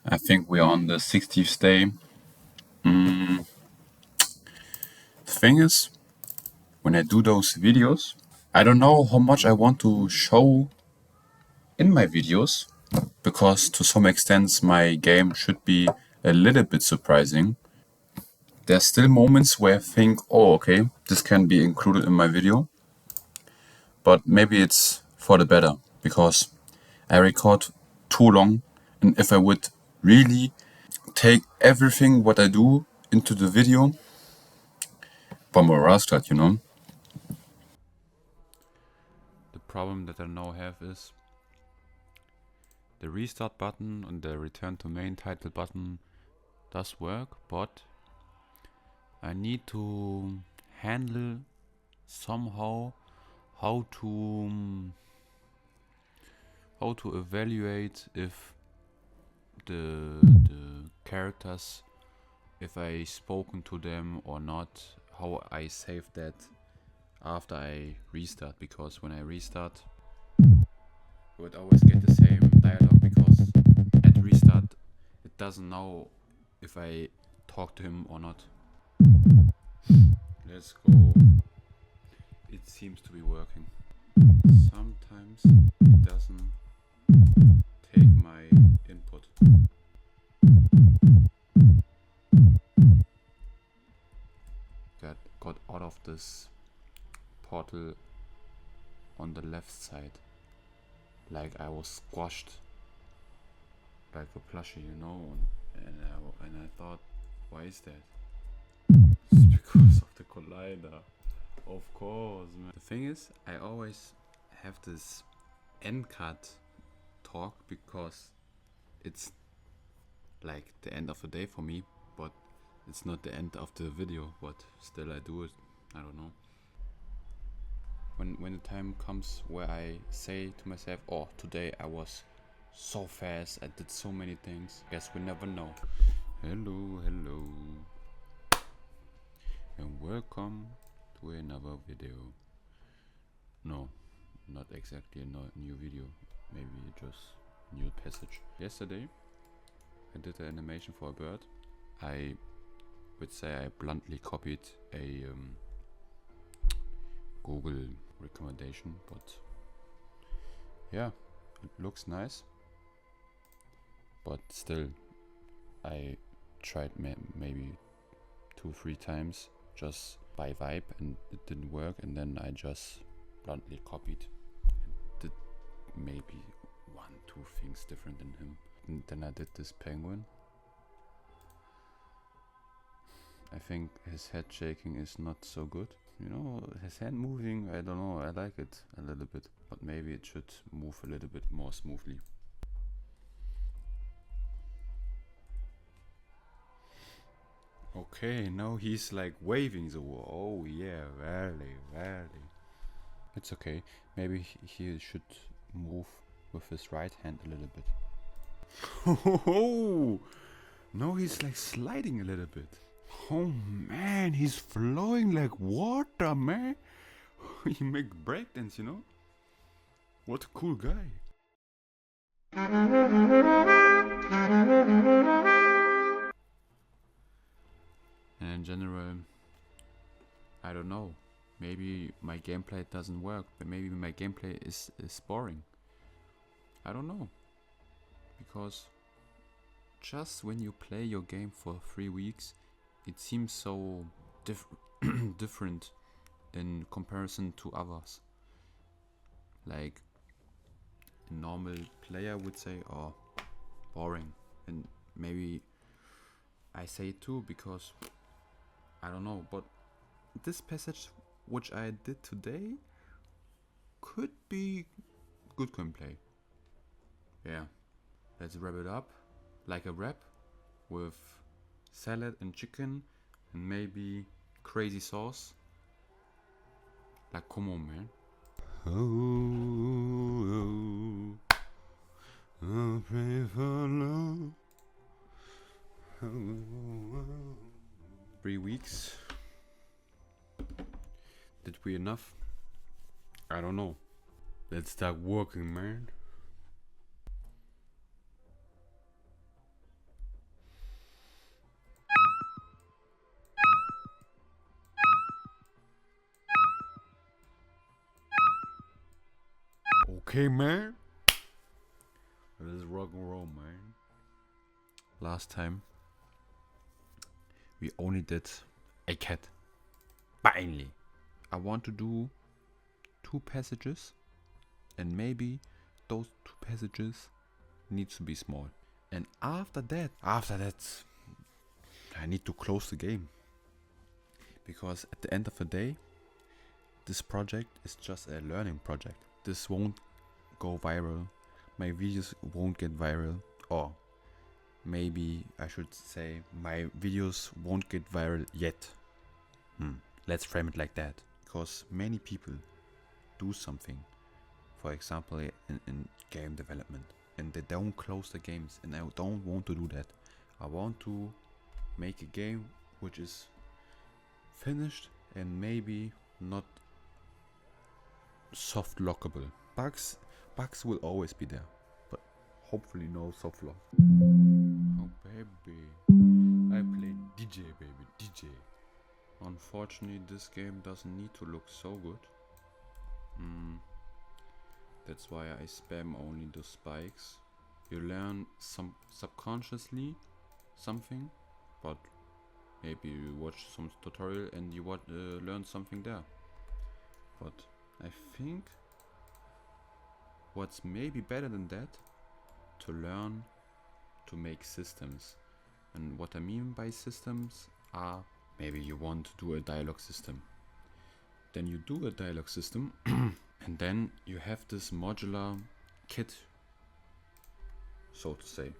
I think we're on the 60th day. The thing is, when I do those videos, I don't know how much I want to show in my videos, because to some extent my game should be a little bit surprising. There's still moments where I think, oh, okay, this can be included in my video, but maybe it's for the better, because I record too long, and if I would really take everything what I do into the video, but more rascal, you know. The problem that I now have is the restart button and the return to main title button does work, but I need to handle somehow how to evaluate if the characters, if I spoken to them or not, how I save that after I restart, because when I restart I would always get the same dialogue, because at restart it doesn't know if I talk to him or not. Let's go. It seems to be working. Sometimes it doesn't take my input. Got out of this portal on the left side, like I was squashed like a plushie, you know, and I thought, why is that? It's because of the collider, of course, man. The thing is, I always have this end card talk, because it's like the end of the day for me, but it's not the end of the video, but still I do it. I don't know. When the time comes where I say to myself, oh, today I was so fast, I did so many things, guess we never know. Hello, and welcome to another video. No, not exactly a new video, maybe just new passage. Yesterday I did an animation for a bird. I would say I bluntly copied a Google recommendation, but yeah, it looks nice. But still, I tried maybe 2-3 times just by vibe, and it didn't work, and then I just bluntly copied and did maybe 1-2 things different than him. And then I did this penguin. I think his head shaking is not so good. You know, his hand moving, I don't know, I like it a little bit, but maybe it should move a little bit more smoothly. Okay, now he's like waving the wall. Oh yeah, really. It's okay. Maybe he should move with his right hand a little bit. Oh, no, he's like sliding a little bit. Oh man, he's flowing like water, man. He make breakdance, you know? What a cool guy. And in general, I don't know. Maybe my gameplay doesn't work, but maybe my gameplay is boring. I don't know. Because just when you play your game for 3 weeks, it seems so different in comparison to others. Like a normal player would say, oh, boring. And maybe I say it too, because I don't know, but this passage which I did today could be good gameplay. Yeah, let's wrap it up like a wrap with salad and chicken and maybe crazy sauce. Like, come on, man. I'll pray for love. 3 weeks. Did we enough? I don't know. Let's start working, man. Okay, man. This is rock and roll, man. Last time we only did a cat. Finally. I want to do 2 passages, and maybe those 2 passages need to be small. And after that, I need to close the game. Because at the end of the day, this project is just a learning project. This won't go viral. My videos won't get viral. Or maybe I should say my videos won't get viral yet. Let's frame it like that. Because many people do something, for example in game development, and they don't close the games, and I don't want to do that. I want to make a game which is finished and maybe not soft lockable. Bugs will always be there, but hopefully no soft lock. Oh baby, I play DJ, baby, DJ. Unfortunately, this game doesn't need to look so good. That's why I spam only the spikes. You learn some subconsciously something, but maybe you watch some tutorial and you learn something there. But I think what's maybe better than that, to learn to make systems. And what I mean by systems are, maybe you want to do a dialogue system. Then you do a dialogue system and then you have this modular kit, so to say.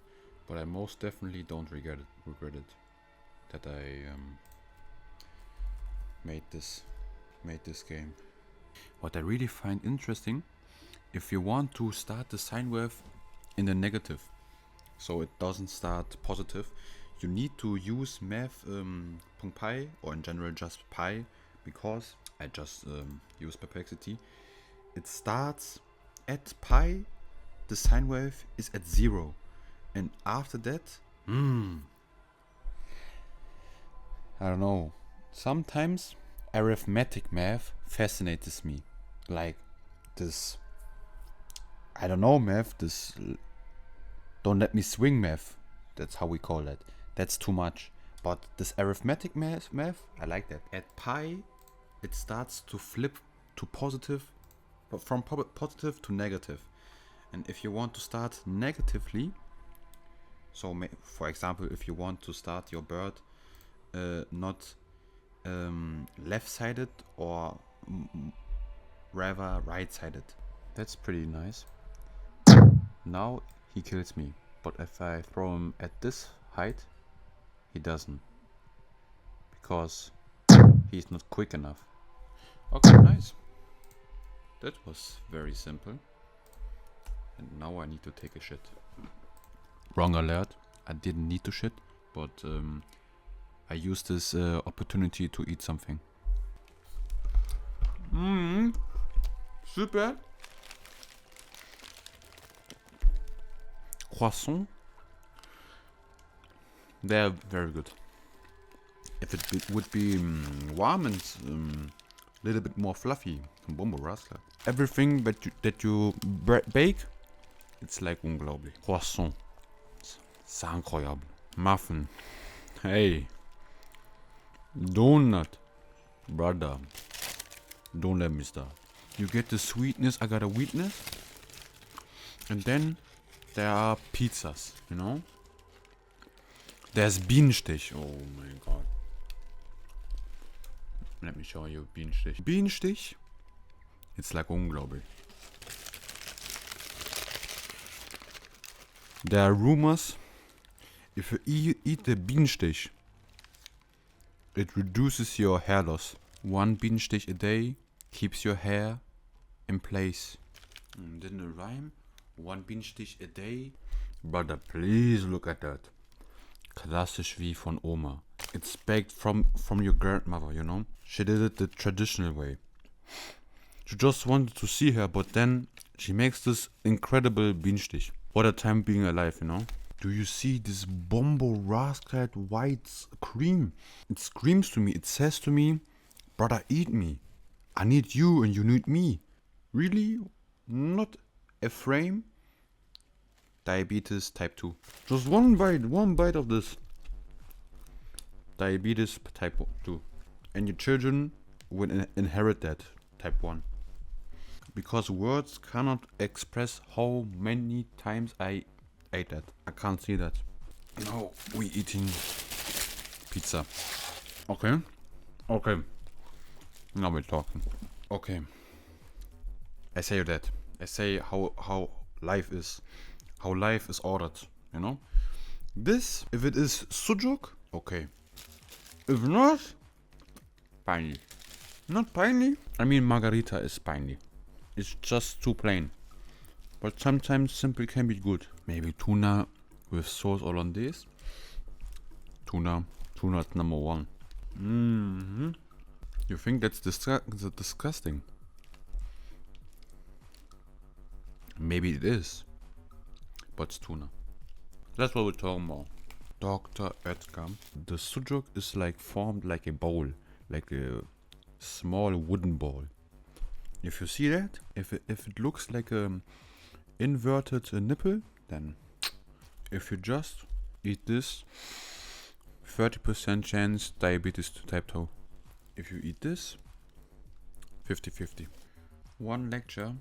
But I most definitely don't regret it that I made this game. What I really find interesting, if you want to start the sine wave in the negative, so it doesn't start positive, you need to use math.pi, or in general just pi, because I just use perplexity. It starts at pi, the sine wave is at 0, and after that, I don't know, sometimes arithmetic math fascinates me, like this, I don't know, math, this don't let me swing math, that's how we call it. That's too much. But this arithmetic math, I like that. At pi, it starts to flip to positive, but from positive to negative. And if you want to start negatively, so for example, if you want to start your bird not left-sided or rather right-sided, that's pretty nice. Now he kills me, but if I throw him at this height, he doesn't, because he's not quick enough. Okay, nice. That was very simple. And now I need to take a shit. Wrong alert. I didn't need to shit, but I used this opportunity to eat something. Super. Croissant. They're very good. If it would be warm and a little bit more fluffy, Bombo Rascal. Everything that you bake, it's like unglaublich. Croissant, c'est incroyable. Muffin, hey. Donut, brother, don't let me start. You get the sweetness, I got a weakness, and then there are pizzas, you know. There's Bienenstich. Oh my god. Let me show you Bienenstich. Bienenstich, it's like unglaublich. There are rumors, if you eat the Bienenstich, it reduces your hair loss. 1 Bienenstich a day keeps your hair in place. Didn't it rhyme? 1 Bienenstich a day? Brother, please look at that. Klassisch wie von Oma. It's baked from your grandmother, you know? She did it the traditional way. You just wanted to see her, but then she makes this incredible Bienenstich. What a time being alive, you know? Do you see this Bombo Rascal white cream? It screams to me, it says to me, brother, eat me. I need you and you need me. Really? Not Ephraim, diabetes type 2. Just one bite of this. Diabetes type 2. And your children will inherit that type 1. Because words cannot express how many times I ate that. I can't see that. Now we eating pizza. Okay. Okay. Now we're talking. Okay. I say that. I say how life is. How life is ordered, you know? This, if it is sujuk, okay. If not, piney. Not piney. I mean, margarita is piney. It's just too plain. But sometimes simple can be good. Maybe tuna with sauce hollandaise. Tuna is number 1. You think that's disgusting? Maybe it is. But it's tuna. That's what we're talking about. Dr. Edgar. The sujuk is like formed like a bowl. Like a small wooden ball. If you see that, if it looks like a inverted nipple, then if you just eat this, 30% chance diabetes type 2. If you eat this, 50-50. One lecture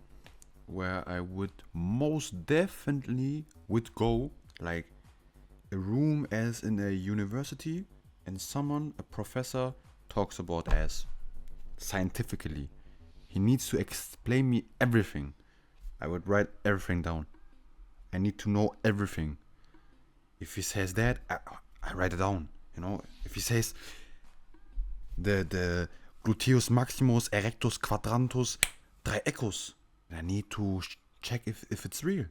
where I would most definitely would go, like a room as in a university, and someone, a professor, talks about as scientifically. He needs to explain me everything. I would write everything down. I need to know everything. If he says that, I write it down. You know, if he says the gluteus maximus erectus quadrantus triecus, I need to check if it's real.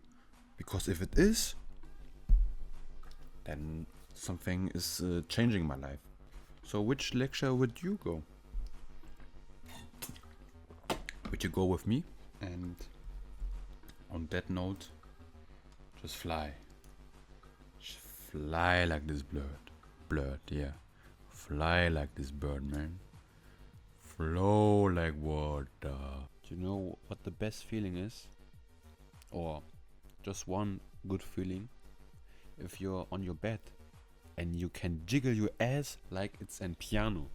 Because if it is, then something is changing my life. So which lecture would you go? Would you go with me? And on that note, just fly. Just fly like this bird, yeah. Fly like this bird, man. Flow like water. Do you know what the best feeling is? Or just one good feeling? If you're on your bed and you can jiggle your ass like it's a piano.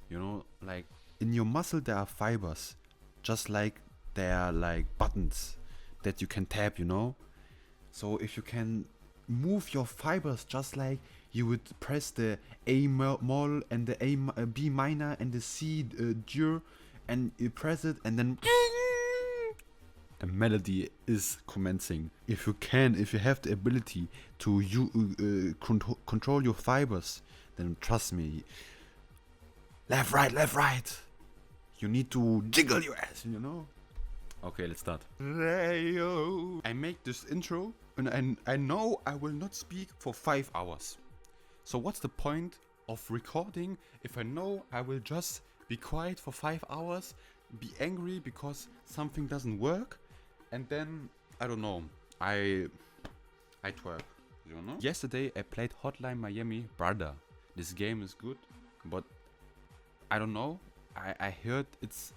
You know, like in your muscle there are fibers. Just like there are like buttons that you can tap, you know? So if you can move your fibers just like you would press the A moll and the B minor and the C dur, and you press it and then a melody is commencing. If you have the ability to control your fibers, then trust me, left, right. You need to jiggle your ass, you know? Okay, let's start. I make this intro and I know I will not speak for 5 hours. So what's the point of recording if I know I will just be quiet for 5 hours, be angry because something doesn't work, and then, I don't know, I twerk, you know? Yesterday I played Hotline Miami, brother. This game is good, but I don't know. I heard it's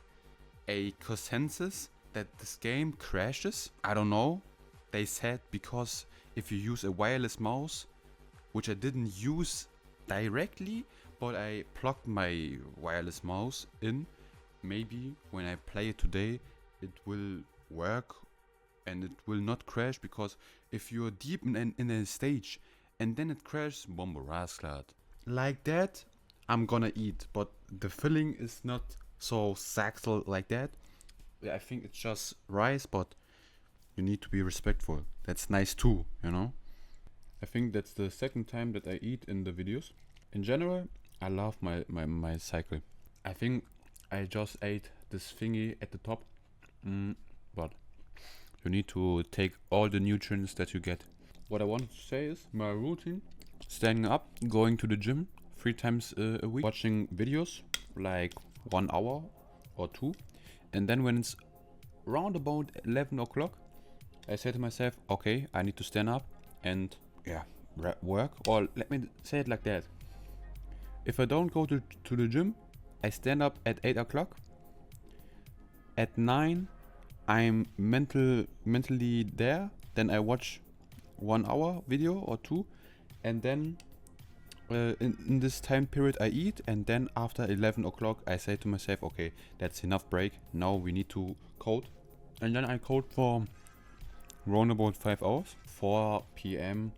a consensus that this game crashes. I don't know. They said because if you use a wireless mouse, which I didn't use directly, but I plugged my wireless mouse in. Maybe when I play it today, it will work and it will not crash, because if you're deep in a stage and then it crashes, bombo rasclat. Like that, I'm gonna eat, but the filling is not so saxel like that. I think it's just rice, but you need to be respectful. That's nice too, you know? I think that's the second time that I eat in the videos. In general, I love my cycle. I think I just ate this thingy at the top, but you need to take all the nutrients that you get. What I wanted to say is my routine: standing up, going to the gym 3 times a week, watching videos like 1 hour or 2, and then when it's round about 11 o'clock, I say to myself, okay, I need to stand up and work. Or let me say it like that: if I don't go to the gym, I stand up at 8 o'clock. At 9 I'm mentally there, then I watch 1 hour video or 2, and then in this time period I eat, and then after 11 o'clock I say to myself, okay, that's enough break, now we need to code. And then I code for around about 5 hours, 4 p.m.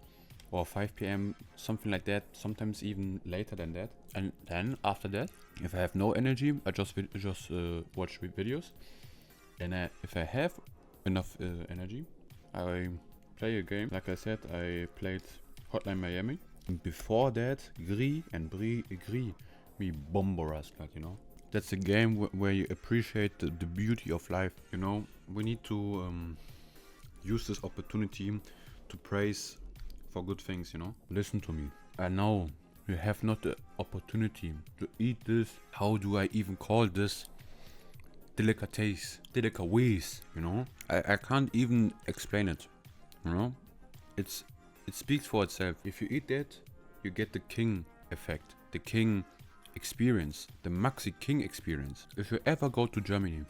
or 5 p.m, something like that, sometimes even later than that. And then after that, if I have no energy, I just watch videos. And if I have enough energy, I play a game. Like I said, I played Hotline Miami. And before that, Gris and Gris, me bomberas, like, you know. That's a game where you appreciate the beauty of life, you know. We need to use this opportunity to praise for good things, you know. Listen to me. I know you have not the opportunity to eat this. How do I even call this? Delicatessen, you know. I can't even explain it, you know. It speaks for itself. If you eat that, you get the king effect, the king experience, the Maxi King experience. If you ever go to Germany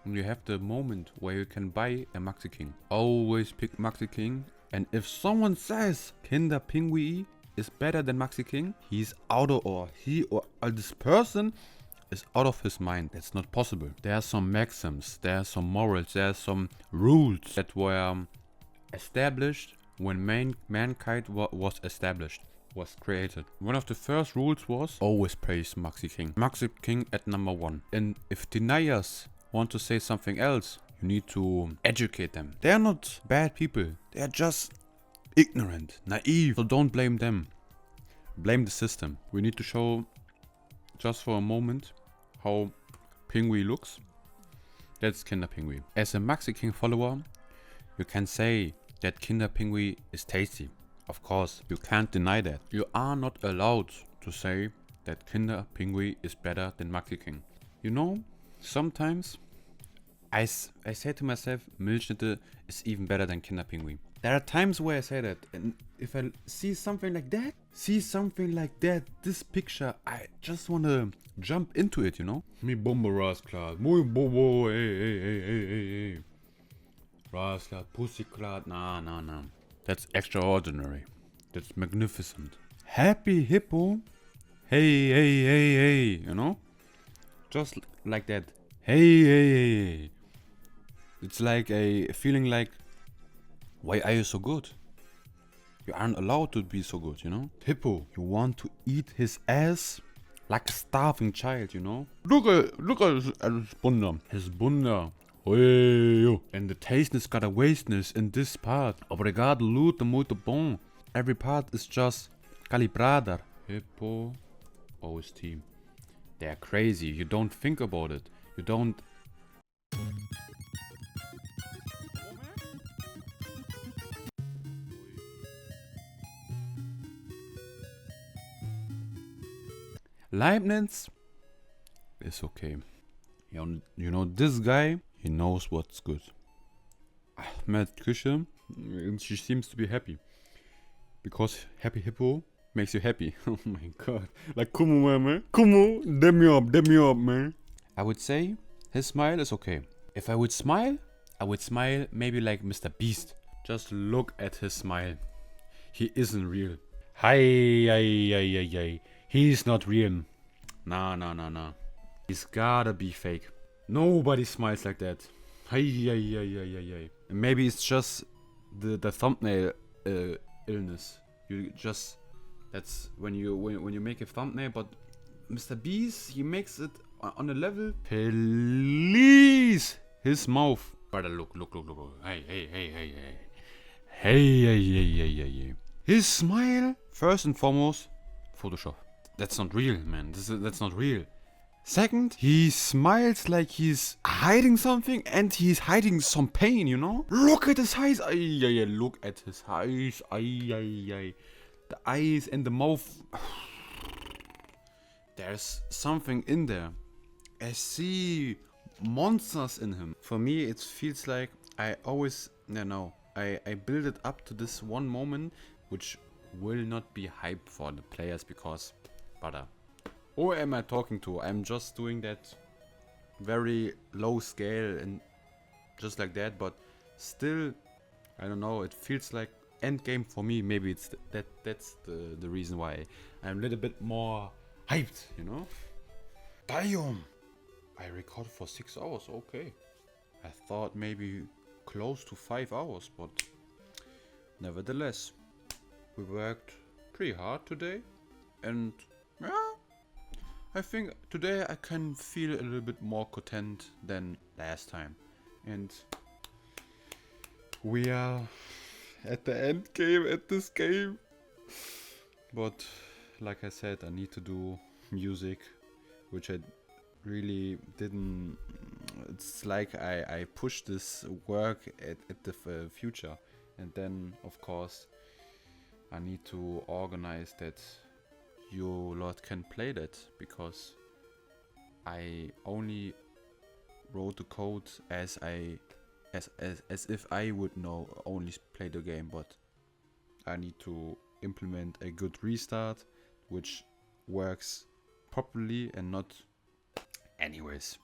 and you have the moment where you can buy a Maxi King, always pick Maxi King. And if someone says Kinder Pinguin is better than Maxi King, he's out of, or he or this person is out of his mind. That's not possible. There are some maxims, there are some morals, there are some rules that were established when mankind was established, was created. One of the first rules was always praise Maxi King. Maxi King at number 1. And if deniers want to say something else, you need to educate them. They are not bad people. They are just ignorant, naive. So don't blame them. Blame the system. We need to show just for a moment how Pinguin looks. That's Kinder Pinguin. As a Maxi King follower, you can say that Kinder Pinguin is tasty. Of course, you can't deny that. You are not allowed to say that Kinder Pinguin is better than Maxi King. You know, sometimes I say to myself, Milchschnitte is even better than Kinder Pinguin. There are times where I say that, and if I see something like that, this picture, I just want to jump into it, you know? Mi bombe Rasklad, muy bobo, hey. Rasklad, Pussyklad, nah. That's extraordinary. That's magnificent. Happy Hippo, hey, you know? Just like that. Hey. It's like a feeling like, why are you so good? You aren't allowed to be so good, you know? Hippo, you want to eat his ass like a starving child, you know? Look at his bunda. His bunda. And the tasteness got a wasteness in this part. Obrigado, luta muito bom. Every part is just calibrada. Hippo OST. They're crazy. You don't think about it. You don't. Leibniz is okay. You know, this guy, he knows what's good. Ahmed Küche, she seems to be happy. Because Happy Hippo makes you happy. Oh my god. Like, come on, man. Come on. Dab me up, man. I would say his smile is okay. If I would smile maybe like Mr. Beast. Just look at his smile. He isn't real. Hi. He's not real. Nah. He's gotta be fake. Nobody smiles like that. Hi. Maybe it's just the thumbnail illness. You just, that's when you make a thumbnail, but Mr. Beast, he makes it on a level. Please, his mouth. Brother, look. Hey. His smile, first and foremost, Photoshop. That's not real, man. That's not real. Second, he smiles like he's hiding something, and he's hiding some pain, you know? Look at his eyes. Look at his eyes. The eyes and the mouth. There's something in there. I see monsters in him. For me, it feels like I always, I build it up to this one moment, which will not be hype for the players because, brother, who am I talking to? I'm just doing that very low scale, and just like that, but still, I don't know, it feels like end game for me. Maybe it's that's the reason why I'm a little bit more hyped, you know. Damn, I recorded for 6 hours. Okay, I thought maybe close to 5 hours, but nevertheless, we worked pretty hard today, and yeah, I think today I can feel a little bit more content than last time, and we are at the end game at this game. But like I said, I need to do music, which I really didn't. It's like I push this work at the future, and then of course I need to organize that you lot can play that, because I only wrote the code as if I would know only play the game, but I need to implement a good restart which works properly and not anyways.